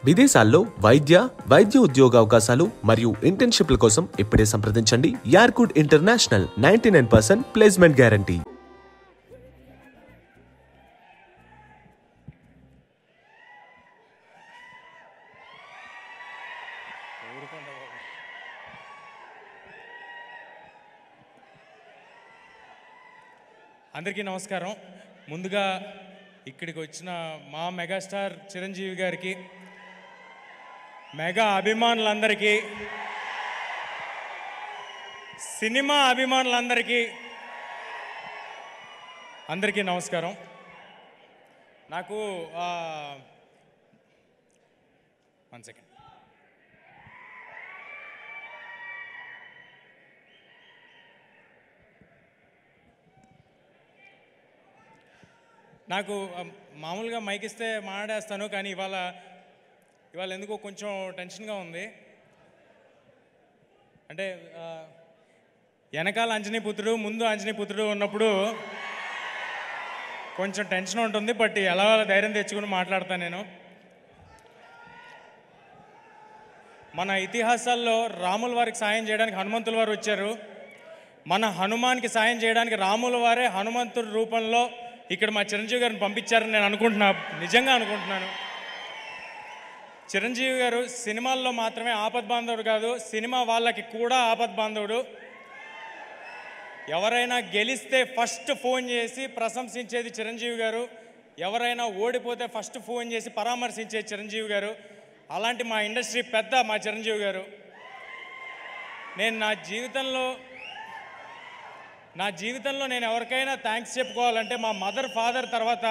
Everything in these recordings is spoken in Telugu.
విదేశాల్లో వైద్య ఉద్యోగ అవకాశాలు మరియు ఇంటర్న్షిప్ల కోసం ఇప్పుడే సంప్రదించండి యార్కుడ్ ఇంటర్నేషనల్ 99% ప్లేస్మెంట్ గ్యారంటీ. అందరికీ నమస్కారం. ముందుగా ఇక్కడికి వచ్చిన మా మెగాస్టార్ చిరంజీవి గారికి, మెగా అభిమానులందరికీ, సినిమా అభిమానులందరికీ అందరికీ నమస్కారం. నాకు 1 సెకండ్. నాకు మామూలుగా మైక్ ఇస్తే మాట్లాడేస్తాను, కానీ ఇవాళ ఎందుకో కొంచెం టెన్షన్గా ఉంది. అంటే వెనకాల అంజనీపుత్రుడు, ముందు అంజనీపుత్రుడు ఉన్నప్పుడు కొంచెం టెన్షన్ ఉంటుంది. బట్ ఎలా ధైర్యం తెచ్చుకుని మాట్లాడతాను నేను. మన ఇతిహాసాల్లో రాముల వారికి సాయం చేయడానికి హనుమంతుల వారు వచ్చారు. మన హనుమాన్కి సాయం చేయడానికి రాముల వారే హనుమంతుడి రూపంలో ఇక్కడ మా చిరంజీవి గారిని పంపించారని నేను నిజంగా అనుకుంటున్నాను. చిరంజీవి గారు సినిమాల్లో మాత్రమే ఆపద్బాంధవుడు కాదు, సినిమా వాళ్ళకి కూడా ఆపద్బాంధవుడు. ఎవరైనా గెలిస్తే ఫస్ట్ ఫోన్ చేసి ప్రశంసించేది చిరంజీవి గారు, ఎవరైనా ఓడిపోతే ఫస్ట్ ఫోన్ చేసి పరామర్శించేది చిరంజీవి గారు. అలాంటి మా ఇండస్ట్రీ పెద్ద మా చిరంజీవి గారు. నేను నా జీవితంలో నేను ఎవరికైనా థ్యాంక్స్ చెప్పుకోవాలంటే మా మదర్ ఫాదర్ తర్వాత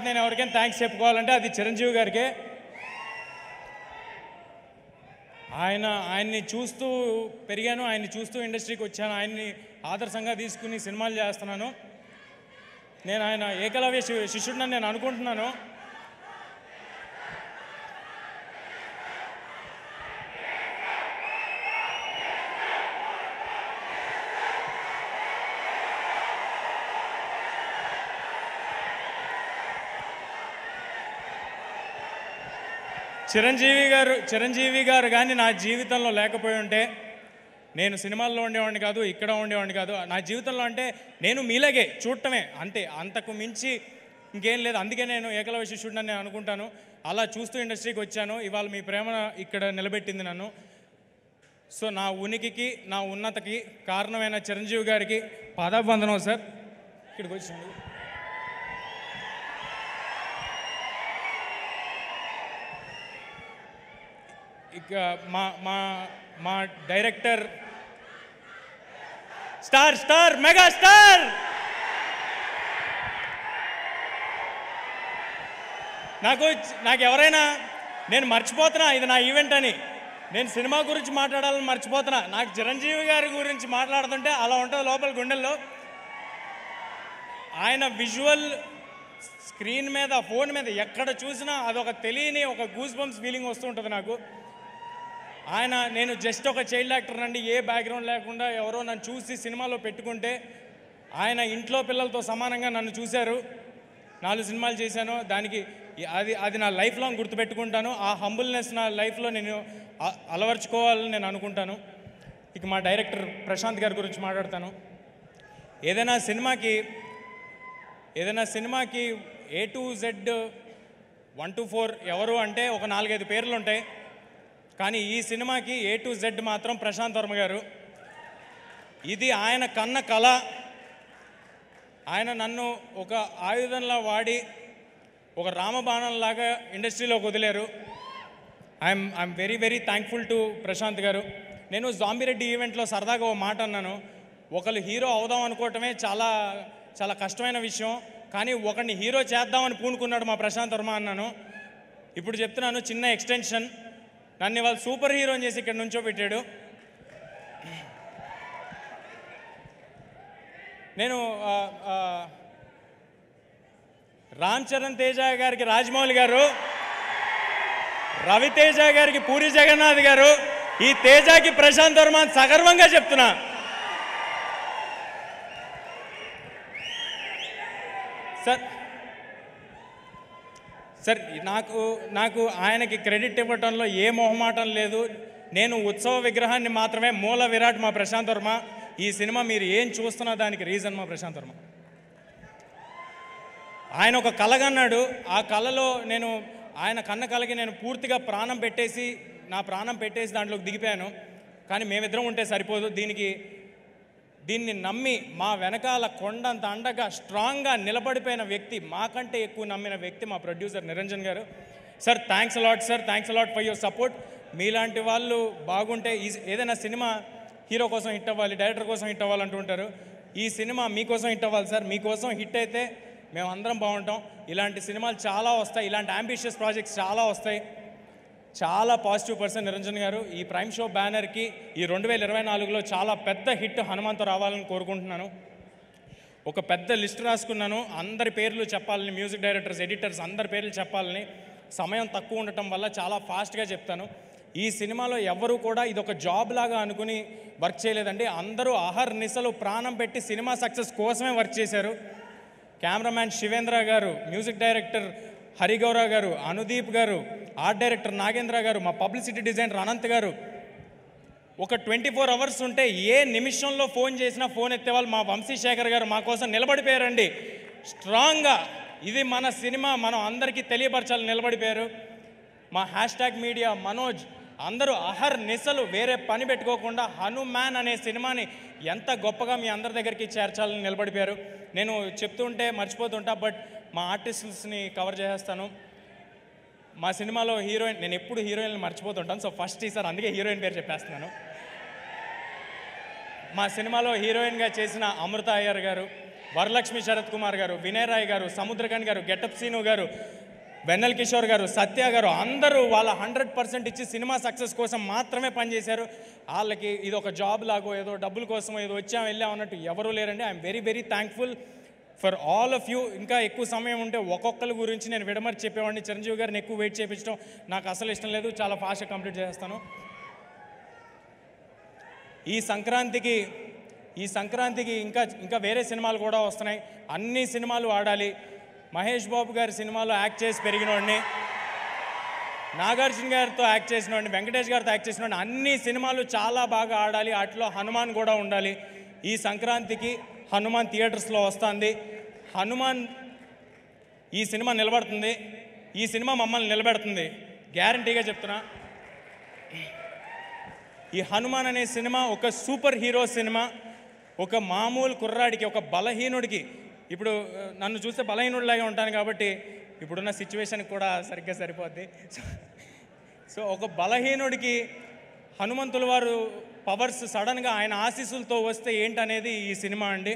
నేను ఎవరికైనా థ్యాంక్స్ చెప్పుకోవాలంటే అది చిరంజీవి గారికే. ఆయన్ని చూస్తూ పెరిగాను, ఆయన్ని చూస్తూ ఇండస్ట్రీకి వచ్చాను, ఆయన్ని ఆదర్శంగా తీసుకుని సినిమాలు చేస్తున్నాను. నేను ఆయన ఏకలవ్య శిష్యుడిని నేను అనుకుంటున్నాను. చిరంజీవి గారు కానీ నా జీవితంలో లేకపోయి ఉంటే నేను సినిమాల్లో ఉండేవాడిని కాదు, ఇక్కడ ఉండేవాడిని కాదు. నా జీవితంలో అంటే నేను మీలాగే చూడటమే అంతే, అంతకు మించి ఇంకేం లేదు. అందుకే నేను ఏకలవ్య శిష్యుడిని నేను అనుకుంటాను. అలా చూస్తూ ఇండస్ట్రీకి వచ్చాను. ఇవాళ మీ ప్రేమ ఇక్కడ నిలబెట్టింది నన్ను. సో నా ఉనికికి, నా ఉన్నతకి కారణమైన చిరంజీవి గారికి పాదాభివందనం సార్. ఇక్కడికి వచ్చాను. ఇక మా డైరెక్టర్ స్టార్ మెగాస్టార్ నాకు ఎవరైనా నేను మర్చిపోతున్నా ఇది నా ఈవెంట్ అని, నేను సినిమా గురించి మాట్లాడాలని మర్చిపోతున్నా. నాకు చిరంజీవి గారి గురించి మాట్లాడుతుంటే అలా ఉంటుంది లోపల గుండెల్లో. ఆయన విజువల్ స్క్రీన్ మీద, ఫోన్ మీద ఎక్కడ చూసినా అదొక తెలియని ఒక గూస్ బంప్స్ ఫీలింగ్ వస్తూ ఉంటుంది నాకు. నేను జస్ట్ ఒక చైల్డ్ యాక్టర్ అండి, ఏ బ్యాక్గ్రౌండ్ లేకుండా ఎవరో నన్ను చూసి సినిమాలో పెట్టుకుంటే ఆయన ఇంట్లో పిల్లలతో సమానంగా నన్ను చూశారు. 4 సినిమాలు చేశాను. దానికి అది నా లైఫ్ లాంగ్ గుర్తుపెట్టుకుంటాను. ఆ హంబుల్నెస్ నా లైఫ్లో నేను అలవర్చుకోవాలని నేను అనుకుంటాను. ఇక మా డైరెక్టర్ ప్రశాంత్ గారి గురించి మాట్లాడతాను. ఏదైనా సినిమాకి A to Z 1 to 4 ఎవరు అంటే ఒక 4-5 పేర్లు ఉంటాయి. కానీ ఈ సినిమాకి A to Z మాత్రం ప్రశాంత్ వర్మ గారు. ఇది ఆయన కన్న కళ. ఆయన నన్ను ఒక ఆయుధంలా వాడి ఒక రామబాణంలాగా ఇండస్ట్రీలోకి వదిలేరు. I am very very thankful to Prashanth garu. నేను జాంబిరెడ్డి ఈవెంట్లో సరదాగా ఓ మాట అన్నాను. ఒకళ్ళు హీరో అవుదాం అనుకోవటమే చాలా చాలా కష్టమైన విషయం, కానీ ఒకరిని హీరో చేద్దామని పూనుకున్నాడు మా ప్రశాంత్ వర్మ అన్నాను. ఇప్పుడు చెప్తున్నాను, చిన్న ఎక్స్టెన్షన్. నన్ను ఇవాళ సూపర్ హీరోని చేసి ఇక్కడ నుంచో పెట్టాడు. నేను రామ్ చరణ్ తేజ గారికి రాజమౌళి గారు, రవితేజ గారికి పూరి జగన్నాథ్ గారు, ఈ తేజకి ప్రశాంత్ వర్మ సగర్వంగా చెప్తున్నా. సార్ నాకు ఆయనకి క్రెడిట్ ఇవ్వటంలో ఏ మొహమాటం లేదు. నేను ఉత్సవ విగ్రహాన్ని మాత్రమే. మూల విరాట్ మా ప్రశాంత్ వర్మ. ఈ సినిమా మీరు ఏం చూస్తున్నా దానికి రీజన్ మా ప్రశాంత్ వర్మ. ఆయన ఒక కలగన్నాడు. ఆ కళలో ఆయన కన్న కలకి నేను పూర్తిగా నా ప్రాణం పెట్టేసి దాంట్లోకి దిగిపోయాను. కానీ మేమిద్దరం ఉంటే సరిపోదు. దీన్ని నమ్మి మా వెనకాల కొండంత అండగా స్ట్రాంగ్గా నిలబడిపోయిన వ్యక్తి, మాకంటే ఎక్కువ నమ్మిన వ్యక్తి మా ప్రొడ్యూసర్ నిరంజన్ గారు. Sir thanks a lot sir, thanks a lot for your support. మీలాంటి వాళ్ళు బాగుంటే ఏదైనా సినిమా హీరో కోసం హిట్ అవ్వాలి, డైరెక్టర్ కోసం హిట్ అవ్వాలంటూ ఉంటారు. ఈ సినిమా మీకోసం హిట్ అవ్వాలి సార్. మీకోసం హిట్ అయితే మేము అందరం బాగుంటాం. ఇలాంటి సినిమాలు చాలా వస్తాయి, ఇలాంటి అంబిషియస్ ప్రాజెక్ట్స్ చాలా వస్తాయి. చాలా పాజిటివ్ పర్సన్ నిరంజన్ గారు. ఈ ప్రైమ్ షో బ్యానర్కి ఈ 2024లో చాలా పెద్ద హిట్ హనుమాన్తో రావాలని కోరుకుంటున్నాను. ఒక పెద్ద లిస్ట్ రాసుకున్నాను. అందరి పేర్లు చెప్పాలని, మ్యూజిక్ డైరెక్టర్స్, ఎడిటర్స్ అందరి పేర్లు చెప్పాలని. సమయం తక్కువ ఉండటం వల్ల చాలా ఫాస్ట్గా చెప్తాను. ఈ సినిమాలో ఎవరు కూడా ఇది ఒక జాబ్ లాగా అనుకుని వర్క్ చేయలేదండి. అందరూ అహర్నిశలు ప్రాణం పెట్టి సినిమా సక్సెస్ కోసమే వర్క్ చేశారు. కెమెరామ్యాన్ శివేంద్ర గారు, మ్యూజిక్ డైరెక్టర్ హరిగౌర గారు, అనుదీప్ గారు, ఆర్ట్ డైరెక్టర్ నాగేంద్ర గారు, మా పబ్లిసిటీ డిజైనర్ అనంత్ గారు. ఒక 24 అవర్స్ ఉంటే ఏ నిమిషంలో ఫోన్ చేసినా ఫోన్ ఎత్తేవాళ్ళు మా వంశీశేఖర్ గారు మా కోసం నిలబడిపోయారండి స్ట్రాంగ్గా. ఇది మన సినిమా, మనం అందరికీ తెలియపరచాలని నిలబడిపోయారు. మా #మీడియా మనోజ్ అందరూ అహర్నిశలు వేరే పని పెట్టుకోకుండా హనుమాన్ అనే సినిమాని ఎంత గొప్పగా మీ అందరి దగ్గరికి చేర్చాలని నిలబడిపోయారు. నేను చెప్తుంటే మర్చిపోతుంటా, బట్ మా ఆర్టిస్ట్స్ని కవర్ చేసేస్తాను. మా సినిమాలో హీరోయిన్, నేను ఎప్పుడు హీరోయిన్ని మర్చిపోతుంటాను. సో ఫస్ట్ ఈసారి అందుకే హీరోయిన్ పేరు చెప్పేస్తున్నాను. మా సినిమాలో హీరోయిన్గా చేసిన అమృత అయ్యర్ గారు, వరలక్ష్మి శరత్ కుమార్ గారు, వినయ్ రాయ్ గారు, సముద్రకన్ గారు, గెటప్ సీను గారు, వెన్నెల్ కిషోర్ గారు, సత్య గారు అందరూ వాళ్ళ 100% ఇచ్చి సినిమా సక్సెస్ కోసం మాత్రమే పనిచేశారు. వాళ్ళకి ఇది ఒక జాబ్ లాగో ఏదో డబ్బుల కోసం ఏదో వచ్చాం వెళ్ళాం అన్నట్టు ఎవరూ లేరండి. I'm very very thankful for all of you. ఇంకా ఎక్కువ సమయం ఉంటే ఒక్కొక్కరి గురించి నేను విడమర్చి చెప్పేవాడిని. చిరంజీవి గారిని ఎక్కువ వెయిట్ చేయించడం నాకు అసలు ఇష్టం లేదు. చాలా ఫాస్ట్గా కంప్లీట్ చేస్తాను. ఈ సంక్రాంతికి ఇంకా వేరే సినిమాలు కూడా వస్తున్నాయి. అన్ని సినిమాలు ఆడాలి. మహేష్ బాబు గారి సినిమాలో యాక్ట్ చేసి పెరిగినోడిని, నాగార్జున గారితో యాక్ట్ చేసినోడిని, వెంకటేష్ గారితో యాక్ట్ చేసినోడిని. అన్ని సినిమాలు చాలా బాగా ఆడాలి. వాటిలో హనుమాన్ కూడా ఉండాలి. ఈ సంక్రాంతికి హనుమాన్ థియేటర్స్లో వస్తుంది. హనుమాన్ ఈ సినిమా నిలబడుతుంది. ఈ సినిమా మమ్మల్ని నిలబెడుతుంది, గ్యారంటీగా చెప్తున్నా. ఈ హనుమాన్ అనే సినిమా ఒక సూపర్ హీరో సినిమా. ఒక మామూలు కుర్రాడికి, ఒక బలహీనుడికి, ఇప్పుడు నన్ను చూస్తే బలహీనుడిలాగే ఉంటాను కాబట్టి ఇప్పుడున్న సిచ్యువేషన్కి కూడా సరిగ్గా సరిపోద్ది. సో ఒక బలహీనుడికి హనుమంతుల వారు పవర్స్ సడన్గా ఆయన ఆశీస్సులతో వస్తే ఏంటనేది ఈ సినిమా అండి.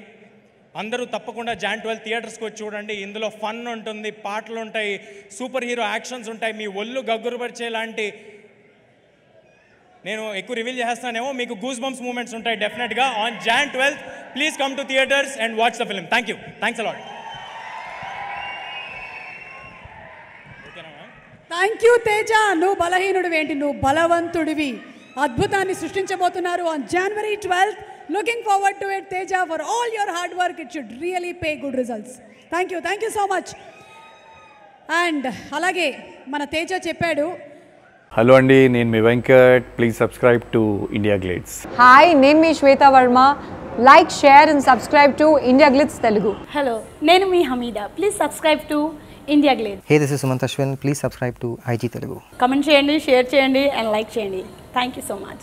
అందరూ తప్పకుండా Jan 12 థియేటర్స్కి వచ్చి చూడండి. ఇందులో ఫన్ ఉంటుంది, పాటలు ఉంటాయి, సూపర్ హీరో యాక్షన్స్ ఉంటాయి, మీ ఒళ్ళు గగ్గురుపరిచే లాంటి, నేను ఎక్కువ రివీల్ చేస్తానేమో, మీకు గూస్ బంప్స్ మూమెంట్స్ ఉంటాయి డెఫినెట్గా. On Jan 12 please come to theatres and watch the film. Thank you, thanks a lot. Thank you Teja. నువ్వు బలహీనుడివి ఏంటి, నువ్వు బలవంతుడివి. అద్భుతాన్ని సృష్టించబోతున్నారు on January 12th. Looking forward to it, Teja. For all your hard work, it should really pay good results. Thank you so much. And అలాగే మన తేజ చెప్పాడు. హలో అండి, నేను మీ Venkat. Please subscribe to India Glitz. హాయ్, నేను మీ Shweta Varma. Like, share and subscribe to India Glitz Telugu. Hello, నేను మీ Hamida. Please subscribe to India Glitz. Hey, this is Sumant Ashwin. Please subscribe to IG Telugu. Comment చేయండి, షేర్ చేయండి అండ్ లైక్ చేయండి. Thank you so much.